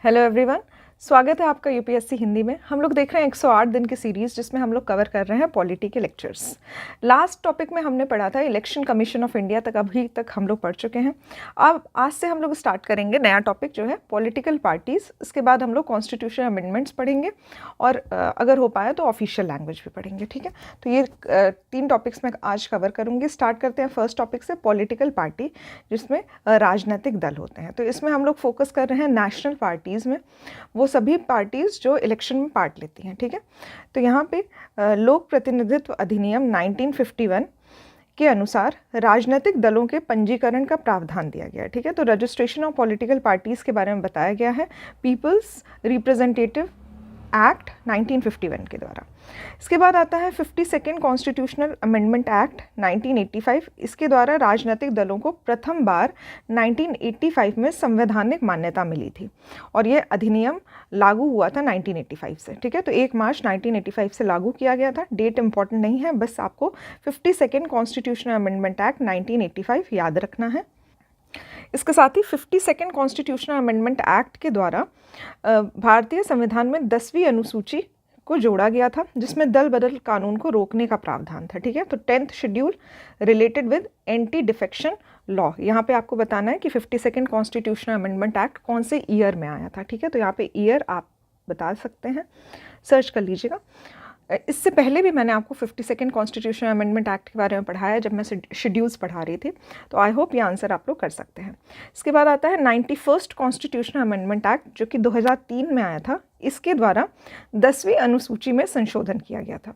Hello everyone, स्वागत है आपका यूपीएससी हिंदी में। हम लोग देख रहे हैं 108 दिन की सीरीज़ जिसमें हम लोग कवर कर रहे हैं पॉलिटी के लेक्चर्स। लास्ट टॉपिक में हमने पढ़ा था इलेक्शन कमीशन ऑफ इंडिया तक, अभी तक हम लोग पढ़ चुके हैं। अब आज से हम लोग स्टार्ट करेंगे नया टॉपिक जो है पॉलिटिकल पार्टीज़। इसके बाद हम लोग कॉन्स्टिट्यूशन अमेंडमेंट्स पढ़ेंगे और अगर हो पाया तो ऑफिशियल लैंग्वेज भी पढ़ेंगे। ठीक है, तो ये 3 टॉपिक्स मैं आज कवर करूँगी। स्टार्ट करते हैं फर्स्ट टॉपिक से, पॉलिटिकल पार्टी, जिसमें राजनीतिक दल होते हैं। तो इसमें हम लोग फोकस कर रहे हैं नेशनल पार्टीज़ में, वो सभी पार्टीज़ जो इलेक्शन में पार्ट लेती हैं। ठीक है, तो यहाँ पे लोक प्रतिनिधित्व अधिनियम 1951 के अनुसार राजनीतिक दलों के पंजीकरण का प्रावधान दिया गया है। ठीक है, तो रजिस्ट्रेशन ऑफ पॉलिटिकल पार्टीज़ के बारे में बताया गया है पीपल्स रिप्रेजेंटेटिव एक्ट 1951 के द्वारा। इसके बाद आता है 52nd कॉन्स्टिट्यूशनल अमेंडमेंट एक्ट 1985। इसके द्वारा राजनीतिक दलों को प्रथम बार 1985 में संवैधानिक मान्यता मिली थी और ये अधिनियम लागू हुआ था 1985 से। ठीक है, तो 1 मार्च 1985 से लागू किया गया था। डेट इंपॉर्टेंट नहीं है, बस आपको 52nd कॉन्स्टिट्यूशनल अमेंडमेंट एक्ट 1985 याद रखना है। इसके साथ ही 52nd कॉन्स्टिट्यूशनल अमेंडमेंट एक्ट के द्वारा भारतीय संविधान में 10वीं अनुसूची को जोड़ा गया था, जिसमें दल बदल कानून को रोकने का प्रावधान था। ठीक है, तो 10th schedule related with anti defection law. यहाँ पे आपको बताना है कि 52nd कॉन्स्टिट्यूशनल अमेंडमेंट एक्ट कौन से ईयर में आया था। ठीक है, तो यहाँ पे ईयर आप बता सकते हैं, सर्च कर लीजिएगा। इससे पहले भी मैंने आपको 52nd कॉन्स्टिट्यूशनल अमेंडमेंट एक्ट के बारे में पढ़ाया जब मैं शेड्यूल्स पढ़ा रही थी, तो आई होप ये आंसर आप लोग कर सकते हैं। इसके बाद आता है 91st कॉन्स्टिट्यूशनल अमेंडमेंट एक्ट, जो कि 2003 में आया था। इसके द्वारा 10वीं अनुसूची में संशोधन किया गया था।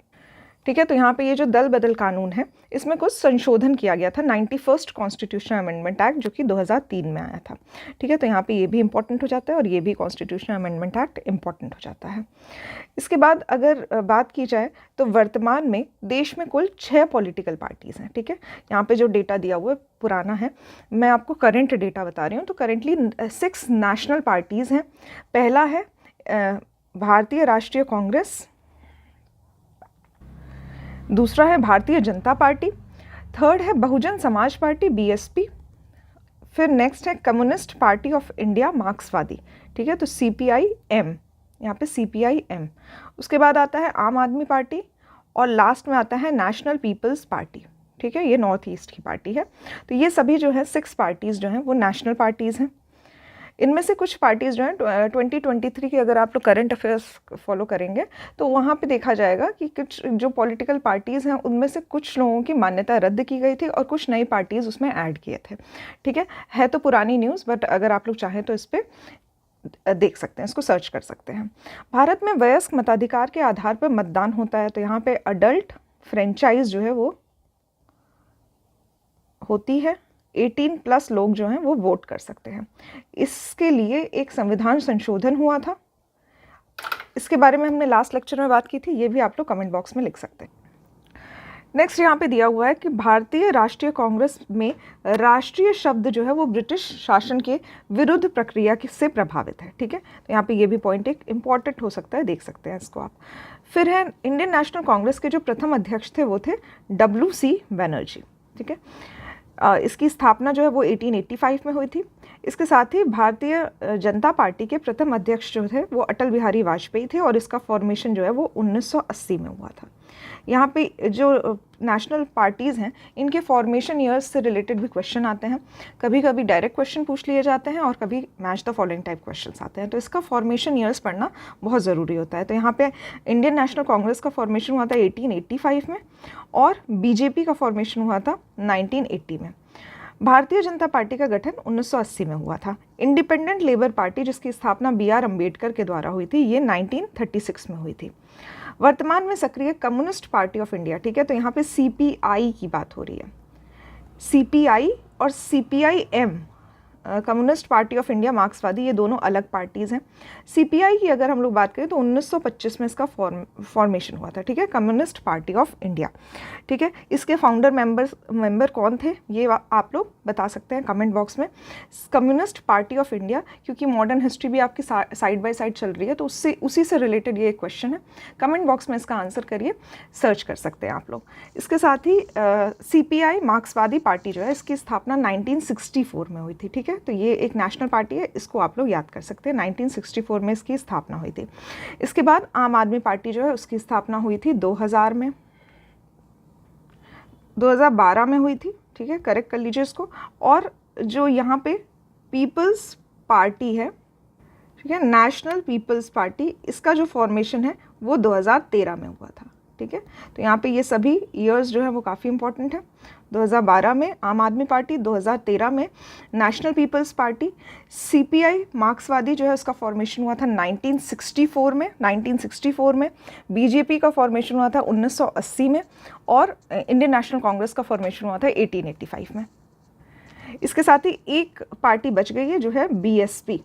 ठीक है, तो यहाँ पे ये जो दल बदल कानून है, इसमें कुछ संशोधन किया गया था 91st कॉन्स्टिट्यूशनल अमेंडमेंट एक्ट, जो कि 2003 में आया था। ठीक है, तो यहाँ पे ये भी इंपॉर्टेंट हो जाता है और ये भी कॉन्स्टिट्यूशनल अमेंडमेंट एक्ट इंपॉर्टेंट हो जाता है। इसके बाद अगर बात की जाए तो वर्तमान में देश में कुल 6 पॉलिटिकल पार्टीज़ हैं। ठीक है, यहाँ पे जो डेटा दिया हुआ है पुराना है, मैं आपको करंट डेटा बता रही हूँ। तो करेंटली 6 नेशनल पार्टीज़ हैं। पहला है भारतीय राष्ट्रीय कांग्रेस, दूसरा है भारतीय जनता पार्टी, थर्ड है बहुजन समाज पार्टी बीएसपी, फिर नेक्स्ट है कम्युनिस्ट पार्टी ऑफ इंडिया मार्क्सवादी। ठीक है, तो सीपीआई-एम, यहाँ पे सीपीआई-एम। उसके बाद आता है आम आदमी पार्टी और लास्ट में आता है नेशनल पीपल्स पार्टी। ठीक है, ये नॉर्थ ईस्ट की पार्टी है। तो ये सभी जो है 6 पार्टीज़ जो हैं वो नेशनल पार्टीज़ हैं। इनमें से कुछ पार्टीज़ जो हैं 2023 की अगर आप लोग करंट अफेयर्स फॉलो करेंगे तो वहाँ पे देखा जाएगा कि कुछ जो पॉलिटिकल पार्टीज़ हैं उनमें से कुछ लोगों की मान्यता रद्द की गई थी और कुछ नई पार्टीज़ उसमें ऐड किए थे। ठीक है तो पुरानी न्यूज़, बट अगर आप लोग चाहें तो इस पर देख सकते हैं, इसको सर्च कर सकते हैं। भारत में वयस्क मताधिकार के आधार पर मतदान होता है। तो यहाँ पे अडल्ट फ्रेंचाइज जो है वो होती है, 18+ लोग जो हैं वो वोट कर सकते हैं। इसके लिए एक संविधान संशोधन हुआ था, इसके बारे में हमने लास्ट लेक्चर में बात की थी, ये भी आप लोग कमेंट बॉक्स में लिख सकते हैं। नेक्स्ट यहाँ पे दिया हुआ है कि भारतीय राष्ट्रीय कांग्रेस में राष्ट्रीय शब्द जो है वो ब्रिटिश शासन के विरुद्ध प्रक्रिया से प्रभावित है। ठीक है, तो यहाँ पे ये भी पॉइंट एक इम्पॉर्टेंट हो सकता है, देख सकते हैं इसको आप। फिर है इंडियन नेशनल कांग्रेस के जो प्रथम अध्यक्ष थे वो थे WC बनर्जी। ठीक है, इसकी स्थापना जो है वो 1885 में हुई थी। इसके साथ ही भारतीय जनता पार्टी के प्रथम अध्यक्ष जो थे वो अटल बिहारी वाजपेयी थे और इसका फॉर्मेशन जो है वो 1980 में हुआ था। यहाँ पे जो नेशनल पार्टीज़ हैं इनके फॉर्मेशन ईयर्स से रिलेटेड भी क्वेश्चन आते हैं। कभी कभी डायरेक्ट क्वेश्चन पूछ लिए जाते हैं और कभी match the following type questions आते हैं, तो इसका फॉर्मेशन ईयर्स पढ़ना बहुत ज़रूरी होता है। तो यहाँ पे इंडियन नेशनल कांग्रेस का फॉर्मेशन हुआ था 1885 में और बीजेपी का फॉर्मेशन हुआ था 1980 में। भारतीय जनता पार्टी का गठन 1980 में हुआ था। इंडिपेंडेंट लेबर पार्टी जिसकी स्थापना BR अम्बेडकर के द्वारा हुई थी, ये 1936 में हुई थी। वर्तमान में सक्रिय कम्युनिस्ट पार्टी ऑफ इंडिया। ठीक है, तो यहाँ पे CPI की बात हो रही है। CPI और CPI-M communist party of India मार्क्सवादी, ये दोनों अलग पार्टीज़ हैं। CPI की अगर हम लोग बात करें तो 1925 में इसका फॉर्मेशन हुआ था। ठीक है, कम्युनिस्ट पार्टी ऑफ इंडिया। ठीक है, इसके फाउंडर मेंबर कौन थे ये आप लोग बता सकते हैं कमेंट बॉक्स में। कम्युनिस्ट पार्टी ऑफ इंडिया, क्योंकि मॉडर्न हिस्ट्री भी आपकी साइड बाय साइड चल रही है तो उसी से रिलेटेड ये एक क्वेश्चन है। कमेंट बॉक्स में इसका आंसर करिए, सर्च कर सकते हैं आप लोग। इसके साथ ही CPI मार्क्सवादी पार्टी जो है इसकी स्थापना 1964 में हुई थी। ठीक है, है, तो ये एक नेशनल पार्टी है, इसको आप लोग याद कर सकते हैं। 1964 में इसकी स्थापना हुई थी। इसके बाद आम आदमी पार्टी जो है उसकी स्थापना हुई थी 2000 में, 2012 में हुई थी, ठीक है, करेक्ट कर लीजिए इसको। और जो यहाँ पे पीपल्स पार्टी है, ठीक है, नेशनल पीपल्स पार्टी, इसका जो फॉर्मेशन है वो 2013 में हुआ था, ठीक है। तो यहाँ पे ये सभी ईयर्स जो है वो काफ़ी इंपॉर्टेंट है। 2012 में आम आदमी पार्टी, 2013 में नेशनल पीपल्स पार्टी। सीपीआई मार्क्सवादी जो है उसका फॉर्मेशन हुआ था 1964 में, 1964 में। बीजेपी का फॉर्मेशन हुआ था 1980 में, और इंडियन नेशनल कांग्रेस का फॉर्मेशन हुआ था 1885 में। इसके साथ ही एक पार्टी बच गई है जो है बीएसपी।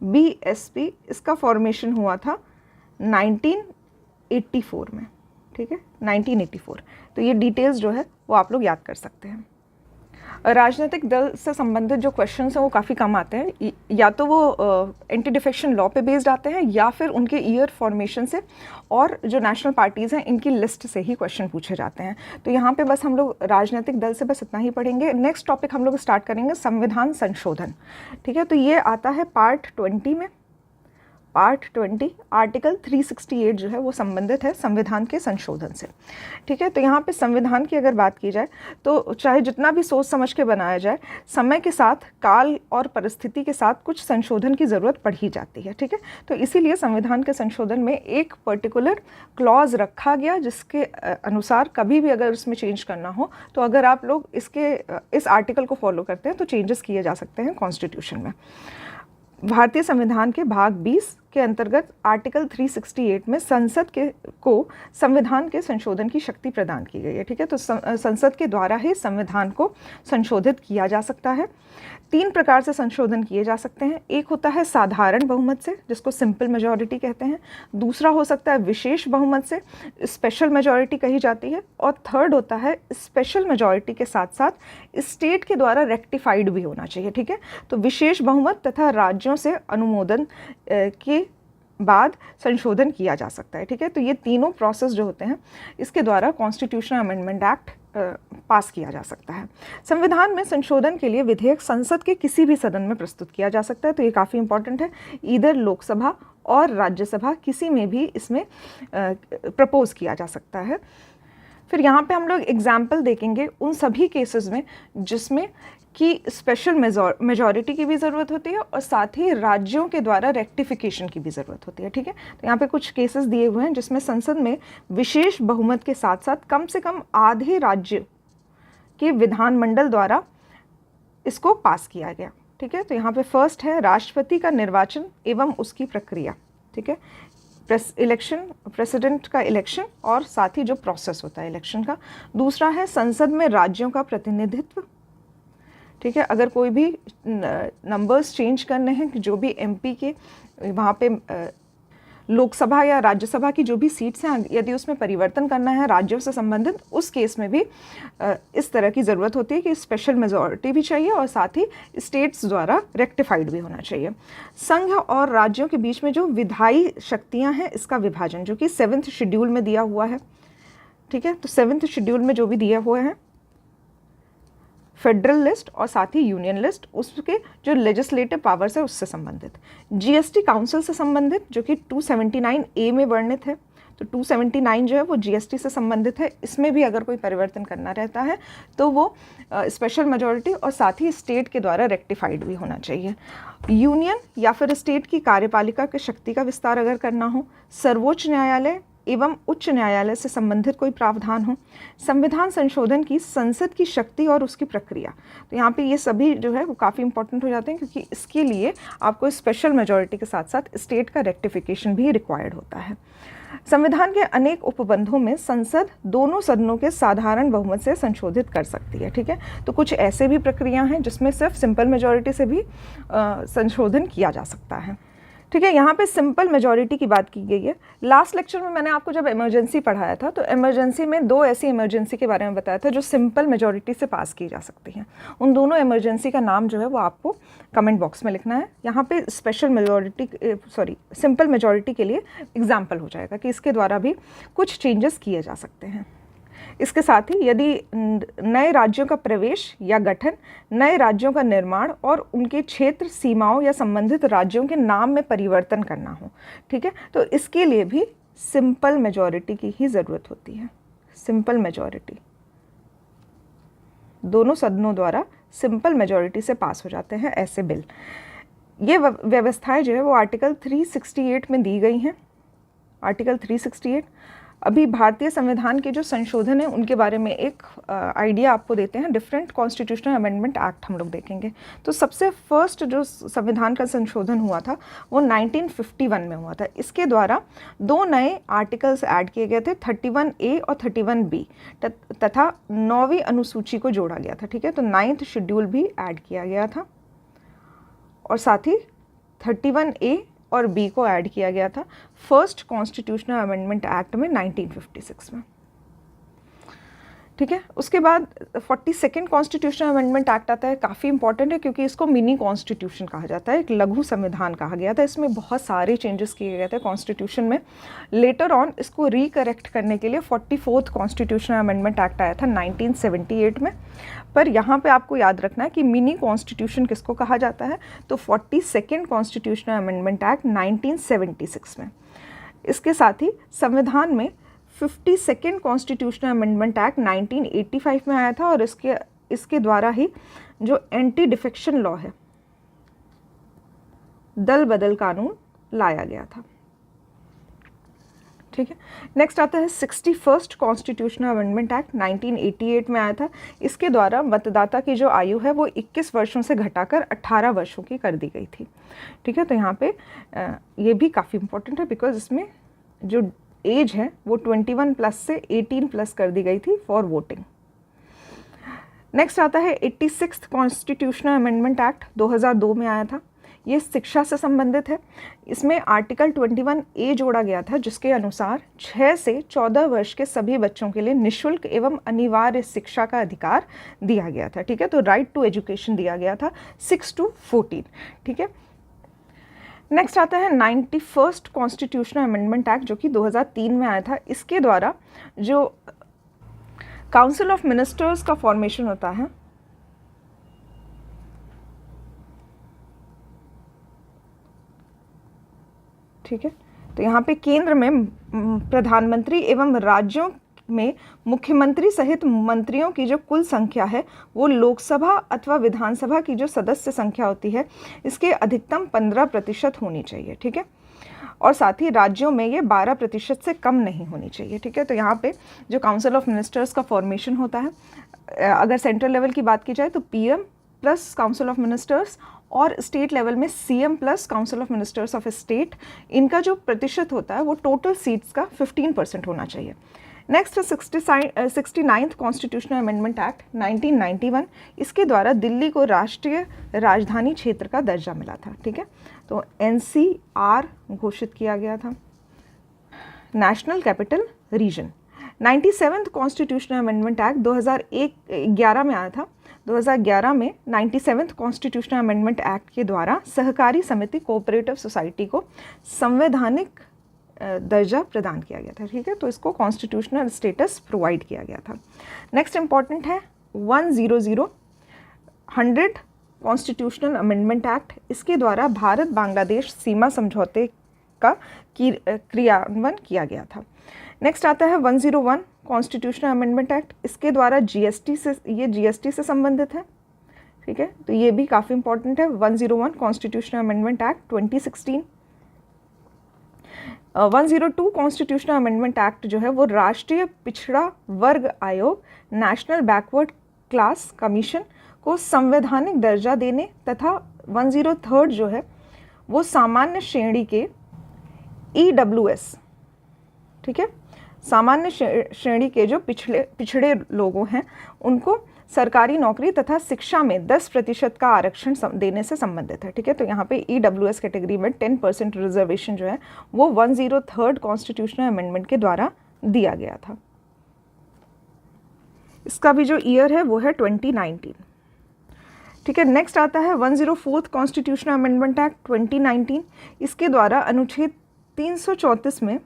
बीएसपी, इसका फॉर्मेशन हुआ था 1984 में, ठीक है, 1984। तो ये डिटेल्स जो है वो आप लोग याद कर सकते हैं। राजनीतिक दल से संबंधित जो क्वेश्चंस हैं वो काफ़ी कम आते हैं, या तो वो एंटी डिफेक्शन लॉ पे बेस्ड आते हैं या फिर उनके ईयर फॉर्मेशन से, और जो नेशनल पार्टीज़ हैं इनकी लिस्ट से ही क्वेश्चन पूछे जाते हैं। तो यहाँ पे बस हम लोग राजनीतिक दल से बस इतना ही पढ़ेंगे। नेक्स्ट टॉपिक हम लोग स्टार्ट करेंगे संविधान संशोधन, ठीक है। तो ये आता है पार्ट 20 में। पार्ट 20 आर्टिकल 368 जो है वो संबंधित है संविधान के संशोधन से, ठीक है। तो यहाँ पे संविधान की अगर बात की जाए तो चाहे जितना भी सोच समझ के बनाया जाए, समय के साथ, काल और परिस्थिति के साथ कुछ संशोधन की ज़रूरत पड़ ही जाती है, ठीक है। तो इसीलिए संविधान के संशोधन में एक पर्टिकुलर क्लॉज रखा गया जिसके अनुसार कभी भी अगर उसमें चेंज करना हो तो अगर आप लोग इस आर्टिकल को फॉलो करते हैं तो चेंजेस किए जा सकते हैं कॉन्स्टिट्यूशन में। भारतीय संविधान के भाग 20 के अंतर्गत आर्टिकल 368 में संसद को संविधान के संशोधन की शक्ति प्रदान की गई है, ठीक है। तो संसद के द्वारा ही संविधान को संशोधित किया जा सकता है। 3 प्रकार से संशोधन किए जा सकते हैं। एक होता है साधारण बहुमत से, जिसको सिंपल मेजॉरिटी कहते हैं। दूसरा हो सकता है विशेष बहुमत से, स्पेशल मेजॉरिटी कही जाती है। और थर्ड होता है स्पेशल मेजॉरिटी के साथ साथ स्टेट के द्वारा रेक्टिफाइड भी होना चाहिए, ठीक है। तो विशेष बहुमत तथा राज्यों से अनुमोदन के बाद संशोधन किया जा सकता है, ठीक है। तो ये तीनों प्रोसेस जो होते हैं इसके द्वारा कॉन्स्टिट्यूशनल अमेंडमेंट एक्ट पास किया जा सकता है। संविधान में संशोधन के लिए विधेयक संसद के किसी भी सदन में प्रस्तुत किया जा सकता है, तो ये काफ़ी इंपॉर्टेंट है। इधर लोकसभा और राज्यसभा किसी में भी इसमें प्रपोज किया जा सकता है। फिर यहाँ पे हम लोग एग्जाम्पल देखेंगे उन सभी केसेस में जिसमें कि स्पेशल मेजॉरिटी की भी ज़रूरत होती है और साथ ही राज्यों के द्वारा रेक्टिफिकेशन की भी ज़रूरत होती है, ठीक है। तो यहाँ पे कुछ केसेस दिए हुए हैं जिसमें संसद में विशेष बहुमत के साथ साथ कम से कम आधे राज्य के विधानमंडल द्वारा इसको पास किया गया, ठीक है। तो यहाँ पे फर्स्ट है राष्ट्रपति का निर्वाचन एवं उसकी प्रक्रिया, ठीक है। प्रेसिडेंट का इलेक्शन और साथ ही जो प्रोसेस होता है इलेक्शन का। दूसरा है संसद में राज्यों का प्रतिनिधित्व, ठीक है। अगर कोई भी नंबर्स चेंज करने हैं, जो भी एमपी के वहाँ पे लोकसभा या राज्यसभा की जो भी सीट्स हैं, यदि उसमें परिवर्तन करना है राज्यों से संबंधित, उस केस में भी इस तरह की ज़रूरत होती है कि स्पेशल मेजॉरिटी भी चाहिए और साथ ही स्टेट्स द्वारा रेक्टिफाइड भी होना चाहिए। संघ और राज्यों के बीच में जो विधायी शक्तियाँ हैं, इसका विभाजन जो कि 7th शेड्यूल में दिया हुआ है, ठीक है। तो 7th शेड्यूल में जो भी दिए हुए हैं, फेडरल लिस्ट और साथ ही यूनियन लिस्ट, उसके जो लेजिस्लेटिव पावर्स है उससे संबंधित। जीएसटी काउंसिल से संबंधित जो कि 279A में वर्णित है। तो 279 जो है वो जीएसटी से संबंधित है। इसमें भी अगर कोई परिवर्तन करना रहता है तो वो स्पेशल मेजॉरिटी और साथ ही स्टेट के द्वारा रेक्टिफाइड भी होना चाहिए। यूनियन या फिर स्टेट की कार्यपालिका की शक्ति का विस्तार अगर करना हो, सर्वोच्च न्यायालय एवं उच्च न्यायालय से संबंधित कोई प्रावधान हो, संविधान संशोधन की संसद की शक्ति और उसकी प्रक्रिया। तो यहाँ पे ये सभी जो है वो काफ़ी इंपॉर्टेंट हो जाते हैं क्योंकि इसके लिए आपको स्पेशल मेजॉरिटी के साथ साथ स्टेट का रेक्टिफिकेशन भी रिक्वायर्ड होता है। संविधान के अनेक उपबंधों में संसद दोनों सदनों के साधारण बहुमत से संशोधित कर सकती है, ठीक है। तो कुछ ऐसे भी प्रक्रिया हैं जिसमें सिर्फ सिंपल मेजॉरिटी से भी संशोधन किया जा सकता है, ठीक है। यहाँ पे सिंपल मेजॉरिटी की बात की गई है। लास्ट लेक्चर में मैंने आपको जब इमरजेंसी पढ़ाया था तो इमरजेंसी में 2 ऐसी इमरजेंसी के बारे में बताया था जो सिंपल मेजॉरिटी से पास की जा सकती हैं। उन दोनों इमरजेंसी का नाम जो है वो आपको कमेंट बॉक्स में लिखना है। यहाँ पे सिंपल मेजॉरिटी के लिए एग्जाम्पल हो जाएगा कि इसके द्वारा भी कुछ चेंजेस किए जा सकते हैं। इसके साथ ही यदि नए राज्यों का प्रवेश या गठन, नए राज्यों का निर्माण और उनके क्षेत्र सीमाओं या संबंधित राज्यों के नाम में परिवर्तन करना हो, ठीक है, तो इसके लिए भी सिंपल मेजॉरिटी की ही ज़रूरत होती है। सिंपल मेजॉरिटी, दोनों सदनों द्वारा सिंपल मेजॉरिटी से पास हो जाते हैं ऐसे बिल। ये व्यवस्थाएं जो है वो आर्टिकल 368 में दी गई हैं। आर्टिकल 368 अभी भारतीय संविधान के जो संशोधन है उनके बारे में एक आइडिया आपको देते हैं। डिफरेंट कॉन्स्टिट्यूशनल अमेंडमेंट एक्ट हम लोग देखेंगे। तो सबसे फर्स्ट जो संविधान का संशोधन हुआ था वो 1951 में हुआ था। इसके द्वारा 2 नए आर्टिकल्स ऐड किए गए थे, 31A और 31B, तथा 9वीं अनुसूची को जोड़ा गया था, ठीक है। तो 9th शेड्यूल भी ऐड किया गया था और साथ ही 31A और B को ऐड किया गया था फर्स्ट कॉन्स्टिट्यूशनल अमेंडमेंट एक्ट में 1956 में, ठीक है। उसके बाद 42nd कॉन्स्टिट्यूशनल अमेंडमेंट एक्ट आता है। काफ़ी इंपॉर्टेंट है क्योंकि इसको मिनी कॉन्स्टिट्यूशन कहा जाता है, एक लघु संविधान कहा गया था। इसमें बहुत सारे चेंजेस किए गए थे कॉन्स्टिट्यूशन में। लेटर ऑन इसको रिकरेक्ट करने के लिए 44th कॉन्स्टिट्यूशनल अमेंडमेंट एक्ट आया था 1978 में। पर यहाँ पे आपको याद रखना है कि मिनी कॉन्स्टिट्यूशन किसको कहा जाता है, तो 42nd कॉन्स्टिट्यूशनल अमेंडमेंट एक्ट 1976 में। इसके साथ ही संविधान में 52nd कॉन्स्टिट्यूशनल अमेंडमेंट एक्ट 1985 में आया था और इसके द्वारा ही जो एंटी डिफेक्शन लॉ है, दल बदल कानून लाया गया था, ठीक है। नेक्स्ट आता है 61st कॉन्स्टिट्यूशनल अमेंडमेंट एक्ट 1988 में आया था। इसके द्वारा मतदाता की जो आयु है वो 21 वर्षों से घटाकर 18 वर्षों की कर दी गई थी, ठीक है। तो यहाँ पे ये भी काफ़ी इंपॉर्टेंट है बिकॉज इसमें जो एज है वो 21 प्लस से 18 प्लस कर दी गई थी फॉर वोटिंग। नेक्स्ट आता है 86th कॉन्स्टिट्यूशनल अमेंडमेंट एक्ट 2002 में आया था। ये शिक्षा से संबंधित है। इसमें आर्टिकल 21A जोड़ा गया था जिसके अनुसार 6 से 14 वर्ष के सभी बच्चों के लिए निःशुल्क एवं अनिवार्य शिक्षा का अधिकार दिया गया था, ठीक है। तो राइट टू एजुकेशन दिया गया था 6 to 14, ठीक है। नेक्स्ट आता है 91st कॉन्स्टिट्यूशनल अमेंडमेंट एक्ट जो कि 2003 में आया था। इसके द्वारा जो काउंसिल ऑफ मिनिस्टर्स का फॉर्मेशन होता है, ठीक है, तो यहाँ पे केंद्र में प्रधानमंत्री एवं राज्यों में मुख्यमंत्री सहित मंत्रियों की जो कुल संख्या है वो लोकसभा अथवा विधानसभा की जो सदस्य संख्या होती है इसके अधिकतम 15% होनी चाहिए, ठीक है। और साथ ही राज्यों में ये 12% से कम नहीं होनी चाहिए, ठीक है। तो यहाँ पे जो काउंसिल ऑफ मिनिस्टर्स का फॉर्मेशन होता है, अगर सेंट्रल लेवल की बात की जाए तो PM plus council of ministers और स्टेट लेवल में CM plus council of ministers of state, इनका जो प्रतिशत होता है वो टोटल सीट्स का 15% होना चाहिए। Next 69th constitutional amendment act 1991। इसके द्वारा दिल्ली को राष्ट्रीय राजधानी क्षेत्र का दर्जा मिला था, ठीक है। तो NCR घोषित किया गया था, national capital region. 97th constitutional amendment act 2011 में आया था। 2011 में 97th कॉन्स्टिट्यूशनल अमेंडमेंट एक्ट के द्वारा सहकारी समिति कोऑपरेटिव सोसाइटी को संवैधानिक दर्जा प्रदान किया गया था, ठीक है। तो इसको कॉन्स्टिट्यूशनल स्टेटस प्रोवाइड किया गया था। नेक्स्ट इंपॉर्टेंट है 100 कॉन्स्टिट्यूशनल अमेंडमेंट एक्ट। इसके द्वारा भारत बांग्लादेश सीमा समझौते का क्रियान्वयन किया गया था। नेक्स्ट आता है 101 कॉन्स्टिट्यूशनल अमेंडमेंट एक्ट। इसके द्वारा GST से संबंधित है, ठीक है। तो ये भी काफ़ी इंपॉर्टेंट है। 101 constitutional amendment act 2016। 102 constitutional amendment act जो है वो राष्ट्रीय पिछड़ा वर्ग आयोग, नेशनल बैकवर्ड क्लास कमीशन को संवैधानिक दर्जा देने तथा 103 जो है वो सामान्य श्रेणी के EWS, ठीक है, सामान्य श्रेणी के जो पिछड़े लोगों हैं उनको सरकारी नौकरी तथा शिक्षा में 10% का आरक्षण देने से संबंधित है, ठीक है। तो यहाँ पे EWS कैटेगरी में 10% रिजर्वेशन जो है वो 103 कॉन्स्टिट्यूशनल अमेंडमेंट के द्वारा दिया गया था। इसका भी जो ईयर है वो है 2019, ठीक है। नेक्स्ट आता है 104 कॉन्स्टिट्यूशनल अमेंडमेंट एक्ट 2019। इसके द्वारा अनुच्छेद 334 में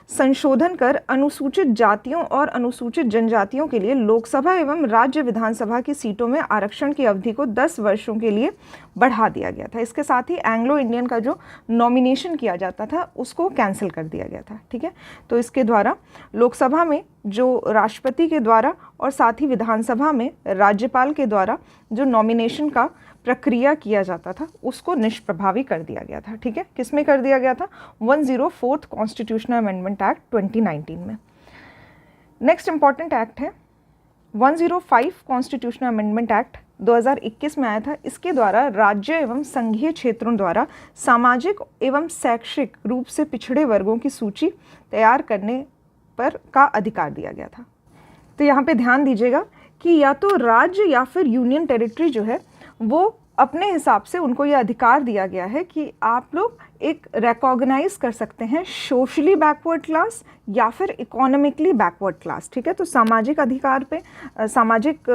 संशोधन कर अनुसूचित जातियों और अनुसूचित जनजातियों के लिए लोकसभा एवं राज्य विधानसभा की सीटों में आरक्षण की अवधि को 10 वर्षों के लिए बढ़ा दिया गया था। इसके साथ ही एंग्लो इंडियन का जो नॉमिनेशन किया जाता था उसको कैंसिल कर दिया गया था। ठीक है, तो इसके द्वारा लोकसभा में जो राष्ट्रपति के द्वारा और साथ ही विधानसभा में राज्यपाल के द्वारा जो नॉमिनेशन का प्रक्रिया किया जाता था उसको निष्प्रभावी कर दिया गया था। ठीक है, किसमें कर दिया गया था? 104th कॉन्स्टिट्यूशनल अमेंडमेंट एक्ट 2019 में। नेक्स्ट इंपॉर्टेंट एक्ट है 105 कॉन्स्टिट्यूशनल अमेंडमेंट एक्ट 2021 में आया था। इसके द्वारा राज्य एवं संघीय क्षेत्रों द्वारा सामाजिक एवं शैक्षिक रूप से पिछड़े वर्गों की सूची तैयार करने पर का अधिकार दिया गया था। तो यहाँ पे ध्यान दीजिएगा कि या तो राज्य या फिर यूनियन टेरिटरी जो है वो अपने हिसाब से उनको ये अधिकार दिया गया है कि आप लोग एक रिकॉग्नाइज कर सकते हैं सोशली बैकवर्ड क्लास या फिर इकोनॉमिकली बैकवर्ड क्लास। ठीक है, तो सामाजिक अधिकार पे सामाजिक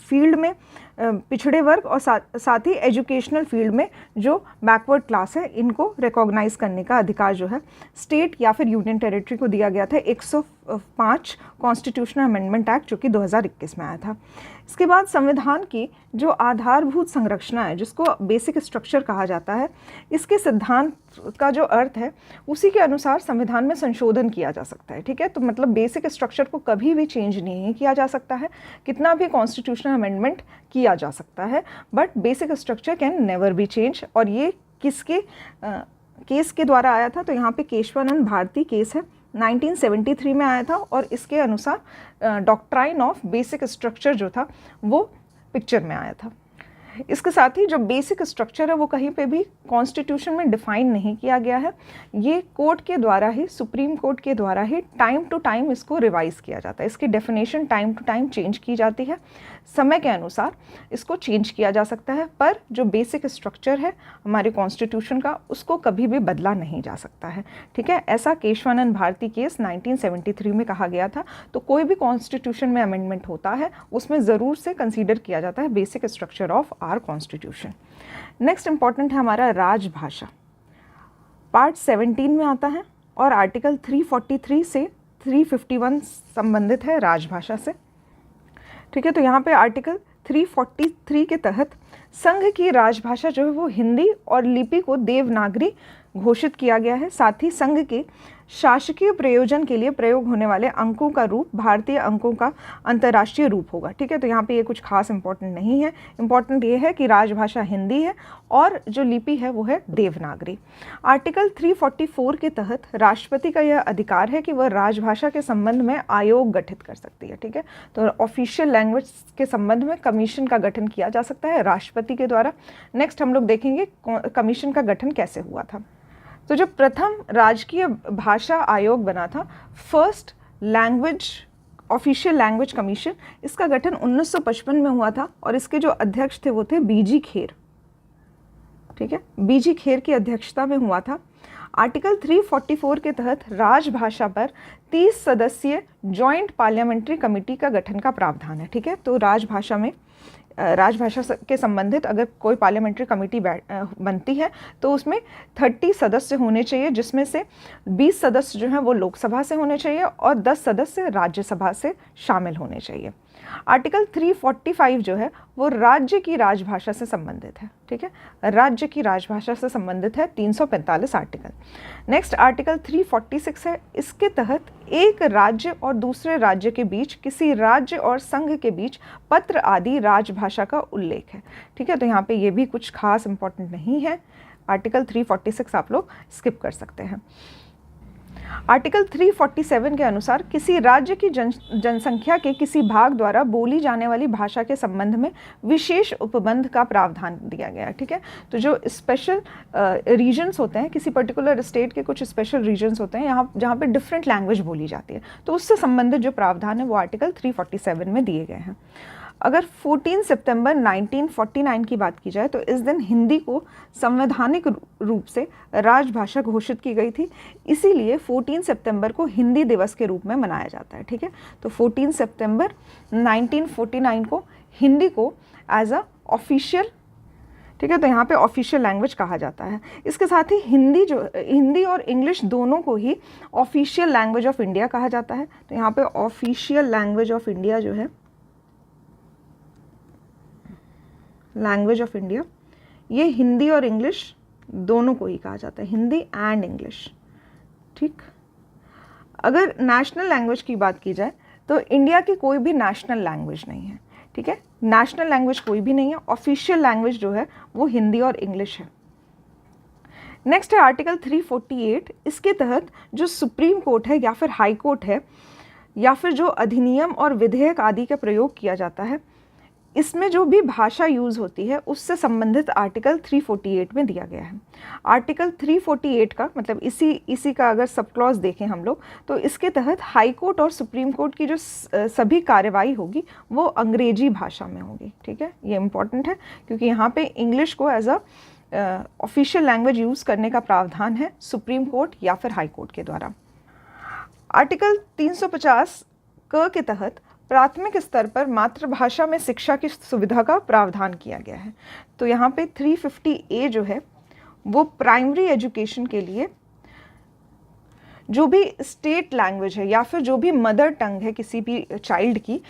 फील्ड में पिछड़े वर्ग और साथ ही एजुकेशनल फील्ड में जो बैकवर्ड क्लास है इनको रिकॉग्नाइज करने का अधिकार जो है स्टेट या फिर यूनियन टेरिटरी को दिया गया था 105 कॉन्स्टिट्यूशनल अमेंडमेंट एक्ट जो कि 2021 में आया था। इसके बाद संविधान की जो आधारभूत संरचना है जिसको बेसिक स्ट्रक्चर कहा जाता है, इसके सिद्धांत का जो अर्थ है उसी के अनुसार संविधान में संशोधन किया जा सकता है। ठीक है, तो मतलब बेसिक स्ट्रक्चर को कभी भी चेंज नहीं किया जा सकता है, कितना भी कॉन्स्टिट्यूशनल अमेंडमेंट किया जा सकता है, but basic structure can never be change. और ये किसके केस के द्वारा आया था? तो यहाँ पे केशवानंद भारती केस है, 1973 में आया था और इसके अनुसार डॉक्ट्राइन ऑफ बेसिक स्ट्रक्चर जो था वो पिक्चर में आया था। इसके साथ ही जो बेसिक स्ट्रक्चर है वो कहीं पे भी कॉन्स्टिट्यूशन में डिफाइन नहीं किया गया है, ये कोर्ट के द्वारा ही, सुप्रीम कोर्ट के द्वारा ही टाइम टू टाइम इसको रिवाइज किया जाता है। इसकी definition time to time change की जाती है, समय के अनुसार इसको चेंज किया जा सकता है, पर जो बेसिक स्ट्रक्चर है हमारे कॉन्स्टिट्यूशन का उसको कभी भी बदला नहीं जा सकता है। ठीक है, ऐसा केशवानंद भारती केस 1973 में कहा गया था। तो कोई भी कॉन्स्टिट्यूशन में अमेंडमेंट होता है उसमें ज़रूर से कंसीडर किया जाता है basic structure of our constitution. Next important है हमारा राजभाषा, पार्ट 17 में आता है और आर्टिकल 343 से 351 संबंधित है राजभाषा से। ठीक है, तो यहाँ पे आर्टिकल 343 के तहत संघ की राजभाषा जो है वो हिंदी और लिपि को देवनागरी घोषित किया गया है। साथ ही संघ के शासकीय प्रयोजन के लिए प्रयोग होने वाले अंकों का रूप भारतीय अंकों का अंतर्राष्ट्रीय रूप होगा। ठीक है, तो यहाँ पे ये कुछ खास इंपॉर्टेंट नहीं है, इंपॉर्टेंट ये है कि राजभाषा हिंदी है और जो लिपि है वो है देवनागरी। आर्टिकल 344 के तहत राष्ट्रपति का यह अधिकार है कि वह राजभाषा के संबंध में आयोग गठित कर सकती है। ठीक है, तो ऑफिशियल लैंग्वेज के संबंध में कमीशन का गठन किया जा सकता है राष्ट्रपति के द्वारा। नेक्स्ट हम लोग देखेंगे कमीशन का गठन कैसे हुआ था। तो जो प्रथम राजकीय भाषा आयोग बना था, first language official language commission, इसका गठन 1955 में हुआ था और इसके जो अध्यक्ष थे वो थे बीजी खेर। ठीक है, बीजी खेर की अध्यक्षता में हुआ था। आर्टिकल 344 के तहत राजभाषा पर 30 सदस्यीय जॉइंट पार्लियामेंट्री कमेटी का गठन का प्रावधान है। ठीक है, तो राजभाषा के संबंधित अगर कोई पार्लियामेंट्री कमेटी बनती है तो उसमें 30 सदस्य होने चाहिए, जिसमें से 20 सदस्य जो हैं वो लोकसभा से होने चाहिए और 10 सदस्य राज्यसभा से शामिल होने चाहिए। आर्टिकल 345 जो है वो राज्य की राजभाषा से संबंधित है। ठीक है, राज्य की राजभाषा से संबंधित है 345 आर्टिकल। नेक्स्ट आर्टिकल 346 है, इसके तहत एक राज्य और दूसरे राज्य के बीच, किसी राज्य और संघ के बीच पत्र आदि राजभाषा का उल्लेख है। ठीक है, तो यहाँ पे ये भी कुछ खास इंपॉर्टेंट नहीं है, आर्टिकल 346 आप लोग स्किप कर सकते हैं। आर्टिकल 347 के अनुसार किसी राज्य की जनसंख्या के किसी भाग द्वारा बोली जाने वाली भाषा के संबंध में विशेष उपबंध का प्रावधान दिया गया है। ठीक है, तो जो स्पेशल रीजन्स होते हैं, किसी पर्टिकुलर स्टेट के कुछ स्पेशल रीजन्स होते हैं यहाँ जहाँ पे डिफरेंट लैंग्वेज बोली जाती है, तो उससे संबंधित जो प्रावधान है वो आर्टिकल 347 में दिए गए हैं। अगर 14 सितंबर 1949 की बात की जाए तो इस दिन हिंदी को संवैधानिक रूप से राजभाषा घोषित की गई थी, इसीलिए 14 सितंबर को हिंदी दिवस के रूप में मनाया जाता है। ठीक है, तो 14 सितंबर 1949 को हिंदी को एज अ ऑफिशियल ठीक है, तो यहाँ पे ऑफिशियल लैंग्वेज कहा जाता है। इसके साथ ही हिंदी और इंग्लिश दोनों को ही ऑफिशियल लैंग्वेज ऑफ इंडिया कहा जाता है। तो यहाँ पे ऑफिशियल लैंग्वेज ऑफ इंडिया जो है, लैंग्वेज ऑफ इंडिया, ये हिंदी और इंग्लिश दोनों को ही कहा जाता है, हिंदी एंड इंग्लिश। ठीक, अगर नेशनल लैंग्वेज की बात की जाए तो इंडिया की कोई भी नेशनल लैंग्वेज नहीं है। ठीक है, नेशनल लैंग्वेज कोई भी नहीं है, ऑफिशियल लैंग्वेज जो है वो हिंदी और इंग्लिश है। नेक्स्ट है आर्टिकल 348। इसके तहत जो सुप्रीम कोर्ट है या फिर हाई कोर्ट है या फिर जो अधिनियम और विधेयक आदि का प्रयोग किया जाता है, इसमें जो भी भाषा यूज़ होती है उससे संबंधित आर्टिकल 348 में दिया गया है। आर्टिकल 348 का मतलब इसी का अगर सब क्लॉज देखें हम लोग तो इसके तहत हाई कोर्ट और सुप्रीम कोर्ट की जो सभी कार्रवाई होगी वो अंग्रेजी भाषा में होगी। ठीक है, ये इम्पॉर्टेंट है क्योंकि यहाँ पे इंग्लिश को as a official language use करने का प्रावधान है सुप्रीम कोर्ट या फिर हाई कोर्ट के द्वारा। आर्टिकल 350 क के तहत प्राथमिक स्तर पर मातृभाषा में शिक्षा की सुविधा का प्रावधान किया गया है। तो यहाँ पे 350A जो है वो प्राइमरी एजुकेशन के लिए जो भी स्टेट लैंग्वेज है या फिर जो भी मदर टंग है किसी भी चाइल्ड की,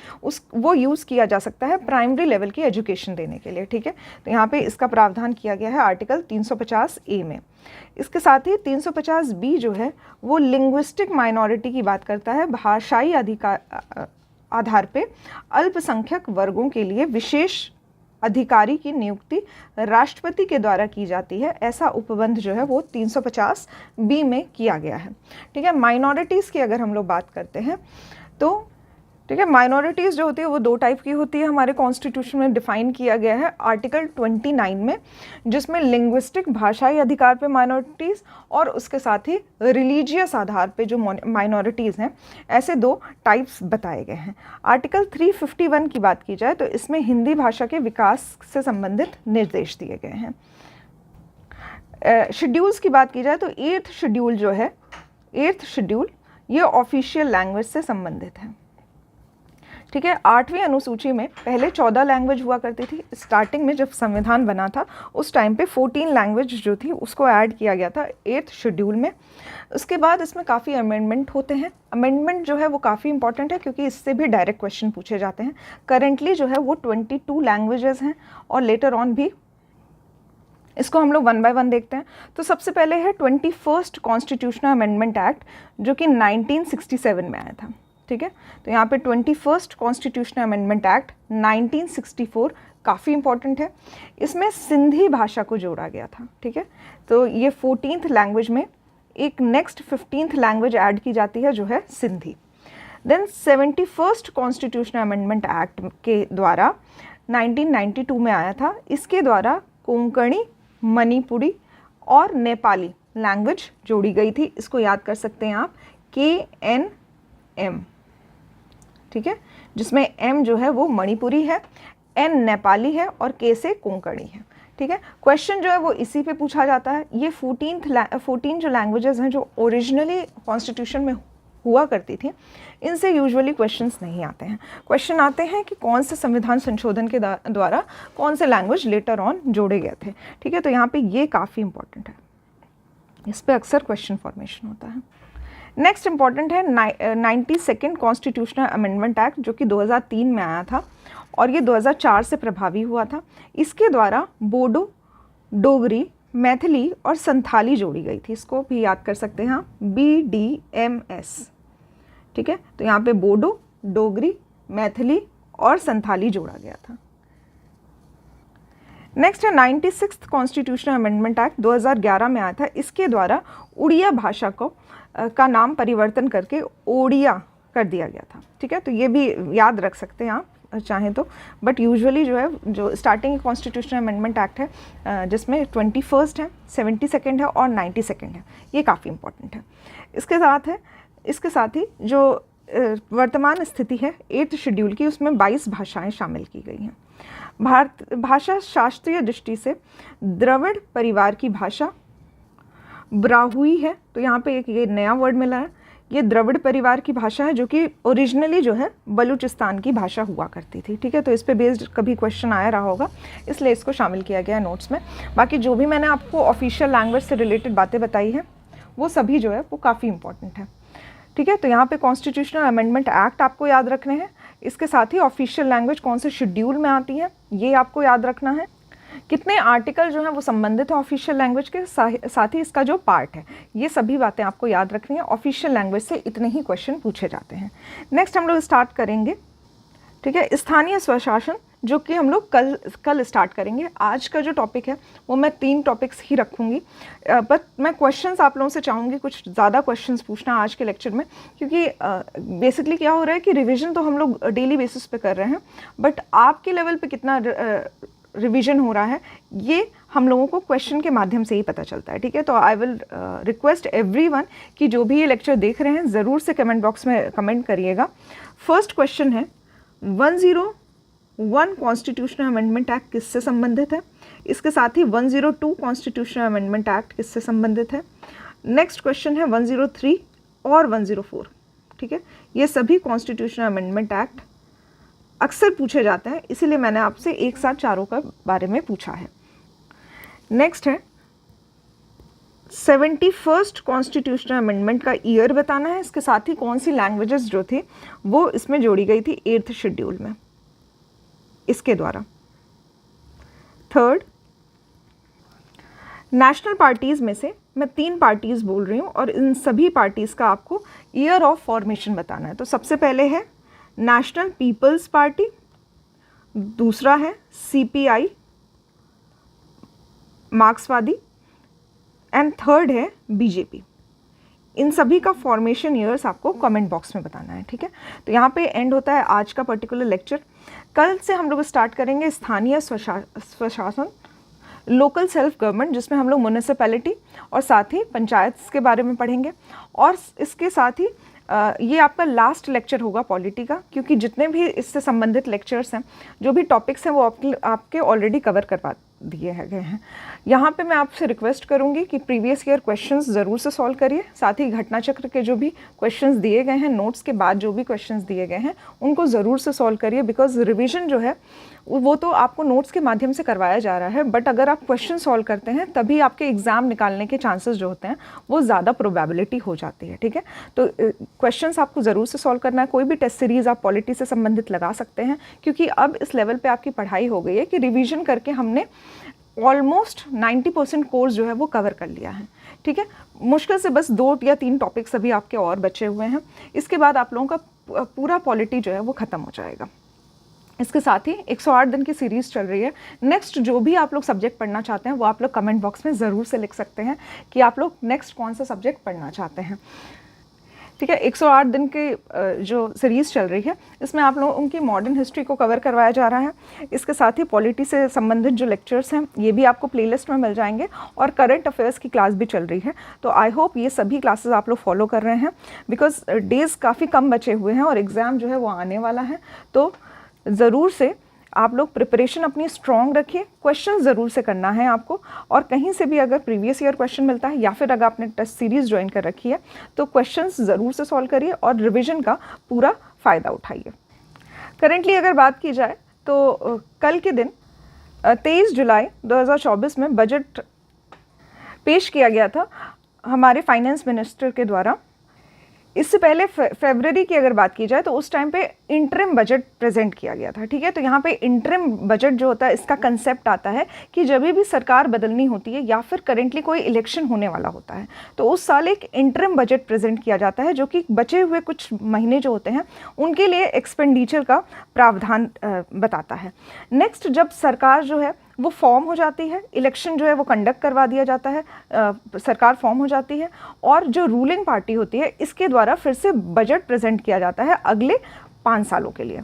वो यूज़ किया जा सकता है प्राइमरी लेवल की एजुकेशन देने के लिए। ठीक है, तो यहाँ पे इसका प्रावधान किया गया है आर्टिकल 350A में। इसके साथ ही 350B जो है वो लिंग्विस्टिक माइनॉरिटी की बात करता है। भाषाई आधार पे अल्पसंख्यक वर्गों के लिए विशेष अधिकारी की नियुक्ति राष्ट्रपति के द्वारा की जाती है, ऐसा उपबंध जो है वो 350B में किया गया है। ठीक है, माइनॉरिटीज़ की अगर हम लोग बात करते हैं तो ठीक है, माइनॉरिटीज़ जो होती है वो दो टाइप की होती है, हमारे कॉन्स्टिट्यूशन में डिफाइन किया गया है आर्टिकल 29 में, जिसमें लिंग्विस्टिक भाषाई अधिकार पे माइनॉरिटीज़ और उसके साथ ही रिलीजियस आधार पे जो माइनॉरिटीज़ हैं, ऐसे दो टाइप्स बताए गए हैं। आर्टिकल 351 की बात की जाए तो इसमें हिंदी भाषा के विकास से संबंधित निर्देश दिए गए हैं। शेड्यूल्स की बात की जाए तो 8th शेड्यूल जो है, 8th शेड्यूल ये ऑफिशियल लैंग्वेज से संबंधित है। ठीक है, 8वीं अनुसूची में पहले 14 लैंग्वेज हुआ करती थी। स्टार्टिंग में जब संविधान बना था उस टाइम पे 14 लैंग्वेज जो थी उसको ऐड किया गया था 8th शेड्यूल में। उसके बाद इसमें काफ़ी अमेंडमेंट होते हैं। अमेंडमेंट जो है वो काफ़ी इंपॉर्टेंट है क्योंकि इससे भी डायरेक्ट क्वेश्चन पूछे जाते हैं। करेंटली जो है वो 22 लैंग्वेजेस हैं और लेटर ऑन भी इसको हम लोग 1 बाय 1 देखते हैं। तो सबसे पहले है 21st कॉन्स्टिट्यूशनल अमेंडमेंट एक्ट जो कि 1967 में आया था। ठीक है, तो यहाँ पे 21st कॉन्स्टिट्यूशनल अमेंडमेंट एक्ट 1964 काफ़ी इंपॉर्टेंट है। इसमें सिंधी भाषा को जोड़ा गया था। ठीक है, तो ये 14th लैंग्वेज में एक नेक्स्ट 15th लैंग्वेज ऐड की जाती है जो है Sindhi. Then 71st constitutional amendment act के द्वारा 1992 में आया था। इसके द्वारा कोंकणी, मणिपुरी और नेपाली लैंग्वेज जोड़ी गई थी। इसको याद कर सकते हैं आप, KNM। ठीक है, जिसमें M जो है वो मणिपुरी है, N नेपाली है और K से कोंकणी है। ठीक है, क्वेश्चन जो है वो इसी पे पूछा जाता है। ये 14 जो लैंग्वेजेस हैं जो ओरिजिनली कॉन्स्टिट्यूशन में हुआ करती थी, इनसे यूजुअली क्वेश्चंस नहीं आते हैं। क्वेश्चन आते हैं कि कौन से संविधान संशोधन के द्वारा कौन से लैंग्वेज लेटर ऑन जोड़े गए थे। ठीक है, तो यहाँ पे ये काफ़ी इंपॉर्टेंट है, इस पर अक्सर क्वेश्चन फॉर्मेशन होता है। नेक्स्ट इंपॉर्टेंट है 92nd कॉन्स्टिट्यूशनल अमेंडमेंट एक्ट जो कि 2003 में आया था और ये 2004 से प्रभावी हुआ था। इसके द्वारा बोडो, डोगरी, मैथिली और संथाली जोड़ी गई थी। इसको भी याद कर सकते हैं आप, BDMS। ठीक है, तो यहाँ पे बोडो, डोगरी, मैथिली और संथाली जोड़ा गया था। नेक्स्ट है 96th कॉन्स्टिट्यूशनल अमेंडमेंट एक्ट 2011 में आया था। इसके द्वारा उड़िया भाषा का नाम परिवर्तन करके ओडिया कर दिया गया था। ठीक है, तो ये भी याद रख सकते हैं आप चाहें तो, बट यूजुअली जो है जो स्टार्टिंग कॉन्स्टिट्यूशनल अमेंडमेंट एक्ट है जिसमें 21st है, 72nd है और 92nd है, ये काफ़ी इंपॉर्टेंट है। इसके साथ ही जो वर्तमान स्थिति है 8th शेड्यूल की, उसमें 22 भाषाएं शामिल की गई हैं। भाषा शास्त्रीय दृष्टि से द्रविड़ परिवार की भाषा ब्राहुई है। तो यहाँ पे एक ये नया वर्ड मिला है, ये द्रविड़ परिवार की भाषा है जो कि ओरिजिनली जो है बलूचिस्तान की भाषा हुआ करती थी, ठीक है। तो इस पे बेस्ड कभी क्वेश्चन आया रहा होगा, इसलिए इसको शामिल किया गया है नोट्स में। बाकी जो भी मैंने आपको ऑफिशियल लैंग्वेज से रिलेटेड बातें बताई हैं वो सभी जो है वो काफ़ी इंपॉर्टेंट है, ठीक है। तो यहाँ पे कॉन्स्टिट्यूशनल अमेंडमेंट एक्ट आपको याद रखने हैं, इसके साथ ही ऑफिशियल लैंग्वेज कौन से शेड्यूल में आती है ये आपको याद रखना है, कितने आर्टिकल जो हैं वो संबंधित है ऑफिशियल लैंग्वेज के साथ ही इसका जो पार्ट है, ये सभी बातें आपको याद रखनी है। ऑफिशियल लैंग्वेज से इतने ही क्वेश्चन पूछे जाते हैं। नेक्स्ट हम लोग स्टार्ट करेंगे, ठीक है, स्थानीय स्वशासन, जो कि हम लोग कल स्टार्ट करेंगे। आज का जो टॉपिक है वो मैं 3 टॉपिक्स ही रखूँगी, बट मैं क्वेश्चंस आप लोगों से चाहूँगी कुछ ज़्यादा क्वेश्चंस पूछना आज के लेक्चर में, क्योंकि बेसिकली क्या हो रहा है कि रिवीजन तो हम लोग डेली बेसिस पे कर रहे हैं, बट आपके लेवल पे कितना रिवीजन हो रहा है ये हम लोगों को क्वेश्चन के माध्यम से ही पता चलता है, ठीक है। तो आई विल रिक्वेस्ट एवरीवन कि जो भी ये लेक्चर देख रहे हैं ज़रूर से कमेंट बॉक्स में कमेंट करिएगा। फर्स्ट क्वेश्चन है 101 कॉन्स्टिट्यूशनल अमेंडमेंट एक्ट किससे संबंधित है, इसके साथ ही 102 कॉन्स्टिट्यूशनल अमेंडमेंट एक्ट किससे संबंधित है। नेक्स्ट क्वेश्चन है 103 और 104, ठीक है। ये सभी कॉन्स्टिट्यूशनल अमेंडमेंट एक्ट अक्सर पूछे जाते हैं, इसीलिए मैंने आपसे एक साथ चारों का बारे में पूछा है। नेक्स्ट है 71st कॉन्स्टिट्यूशनल अमेंडमेंट का ईयर बताना है, इसके साथ ही कौन सी लैंग्वेजेस जो थी वो इसमें जोड़ी गई थी 8th शेड्यूल में इसके द्वारा। थर्ड, नेशनल पार्टीज़ में से मैं 3 पार्टीज़ बोल रही हूँ और इन सभी पार्टीज़ का आपको ईयर ऑफ फॉर्मेशन बताना है। तो सबसे पहले है नेशनल पीपल्स पार्टी, दूसरा है CPI मार्क्सवादी, एंड थर्ड है BJP। इन सभी का फॉर्मेशन ईयर्स आपको कमेंट बॉक्स में बताना है, ठीक है। तो यहाँ पे एंड होता है आज का पर्टिकुलर लेक्चर। कल से हम लोग स्टार्ट करेंगे स्थानीय स्वशासन, लोकल सेल्फ गवर्नमेंट, जिसमें हम लोग म्यूनिसिपैलिटी और साथ ही पंचायत के बारे में पढ़ेंगे। और इसके साथ ही ये आपका लास्ट लेक्चर होगा पॉलिटी का, क्योंकि जितने भी इससे संबंधित लेक्चर्स हैं, जो भी टॉपिक्स हैं वो आपके ऑलरेडी कवर करवा दिए गए हैं। यहाँ पे मैं आपसे रिक्वेस्ट करूँगी कि प्रीवियस ईयर क्वेश्चंस ज़रूर से सॉल्व करिए, साथ ही घटना चक्र के जो भी क्वेश्चंस दिए गए हैं, नोट्स के बाद जो भी क्वेश्चंस दिए गए हैं उनको ज़रूर से सॉल्व करिए, बिकॉज रिविजन जो है वो तो आपको नोट्स के माध्यम से करवाया जा रहा है, बट अगर आप क्वेश्चन सॉल्व करते हैं तभी आपके एग्ज़ाम निकालने के चांसेस जो होते हैं वो ज़्यादा प्रोबेबिलिटी हो जाती है, ठीक है। तो क्वेश्चंस आपको ज़रूर से सॉल्व करना है। कोई भी टेस्ट सीरीज़ आप पॉलिटी से संबंधित लगा सकते हैं, क्योंकि अब इस लेवल पे आपकी पढ़ाई हो गई है कि रिवीजन करके हमने ऑलमोस्ट 90% कोर्स जो है वो कवर कर लिया है, ठीक है। मुश्किल से बस 2 या 3 टॉपिक्स अभी आपके और बचे हुए हैं, इसके बाद आप लोगों का पूरा पॉलिटी जो है वो ख़त्म हो जाएगा। इसके साथ ही 108 दिन की सीरीज़ चल रही है। नेक्स्ट जो भी आप लोग सब्जेक्ट पढ़ना चाहते हैं वो आप लोग कमेंट बॉक्स में ज़रूर से लिख सकते हैं कि आप लोग नेक्स्ट कौन सा सब्जेक्ट पढ़ना चाहते हैं, ठीक है। 108 दिन की जो सीरीज़ चल रही है इसमें आप लोगों उनकी मॉडर्न हिस्ट्री को कवर करवाया जा रहा है। इसके साथ ही पॉलिटी से संबंधित जो लेक्चर्स हैं ये भी आपको प्लेलिस्ट में मिल जाएंगे, और करंट अफेयर्स की क्लास भी चल रही है। तो आई होप ये सभी क्लासेस आप लोग फॉलो कर रहे हैं, बिकॉज डेज़ काफ़ी कम बचे हुए हैं और एग्ज़ाम जो है वो आने वाला है। तो ज़रूर से आप लोग प्रिपरेशन अपनी स्ट्रॉन्ग रखिए, क्वेश्चन ज़रूर से करना है आपको, और कहीं से भी अगर प्रीवियस ईयर क्वेश्चन मिलता है या फिर अगर आपने टेस्ट सीरीज़ ज्वाइन कर रखी है तो क्वेश्चंस ज़रूर से सॉल्व करिए और रिवीजन का पूरा फ़ायदा उठाइए। करेंटली अगर बात की जाए तो कल के दिन 23 जुलाई 2024 में बजट पेश किया गया था हमारे फाइनेंस मिनिस्टर के द्वारा। इससे पहले फरवरी की अगर बात की जाए तो उस टाइम पे इंटरिम बजट प्रेजेंट किया गया था, ठीक है। तो यहाँ पे इंटरिम बजट जो होता है इसका कंसेप्ट आता है कि जब भी सरकार बदलनी होती है या फिर करेंटली कोई इलेक्शन होने वाला होता है तो उस साल एक इंटरिम बजट प्रेजेंट किया जाता है, जो कि बचे हुए कुछ महीने जो होते हैं उनके लिए एक्सपेंडिचर का प्रावधान बताता है। नेक्स्ट जब सरकार जो है वो फॉर्म हो जाती है, इलेक्शन जो है वो कंडक्ट करवा दिया जाता है, सरकार फॉर्म हो जाती है और जो रूलिंग पार्टी होती है इसके द्वारा फिर से बजट प्रेजेंट किया जाता है अगले 5 सालों के लिए।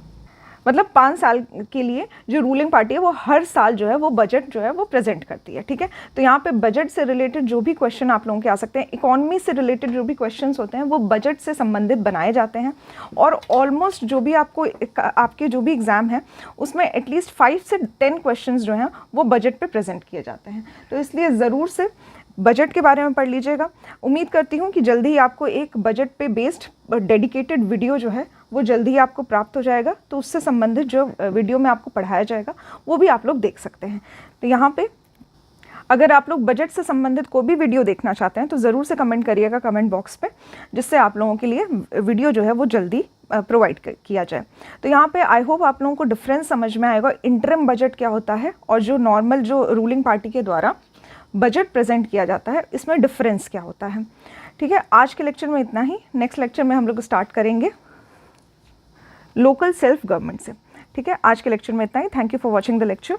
मतलब 5 साल के लिए जो रूलिंग पार्टी है वो हर साल जो है वो बजट जो है वो प्रेजेंट करती है, ठीक है। तो यहाँ पे बजट से रिलेटेड जो भी क्वेश्चन आप लोगों के आ सकते हैं, इकोनॉमी से रिलेटेड जो भी क्वेश्चंस होते हैं वो बजट से संबंधित बनाए जाते हैं, और ऑलमोस्ट जो भी आपके जो भी एग्ज़ाम है उसमें एटलीस्ट 5 से 10 क्वेश्चंस जो हैं वो बजट पे प्रेजेंट किए जाते हैं। तो इसलिए ज़रूर से बजट के बारे में पढ़ लीजिएगा। उम्मीद करती हूँ कि जल्दी ही आपको एक बजट पे बेस्ड डेडिकेटेड वीडियो जो है वो जल्दी ही आपको प्राप्त हो जाएगा। तो उससे संबंधित जो वीडियो में आपको पढ़ाया जाएगा वो भी आप लोग देख सकते हैं। तो यहाँ पे अगर आप लोग बजट से संबंधित कोई भी वीडियो देखना चाहते हैं तो ज़रूर से कमेंट करिएगा कमेंट बॉक्स पे, जिससे आप लोगों के लिए वीडियो जो है वो जल्दी प्रोवाइड किया जाए। तो यहाँ पे आई होप आप लोगों को डिफरेंस समझ में आएगा, इंटरिम बजट क्या होता है और जो नॉर्मल जो रूलिंग पार्टी के द्वारा बजट प्रेजेंट किया जाता है इसमें डिफरेंस क्या होता है। ठीक है, आज के लेक्चर में इतना ही। नेक्स्ट लेक्चर में हम लोग स्टार्ट करेंगे लोकल सेल्फ गवर्नमेंट से। ठीक है, आज के लेक्चर में इतना ही। Thank you for watching the lecture.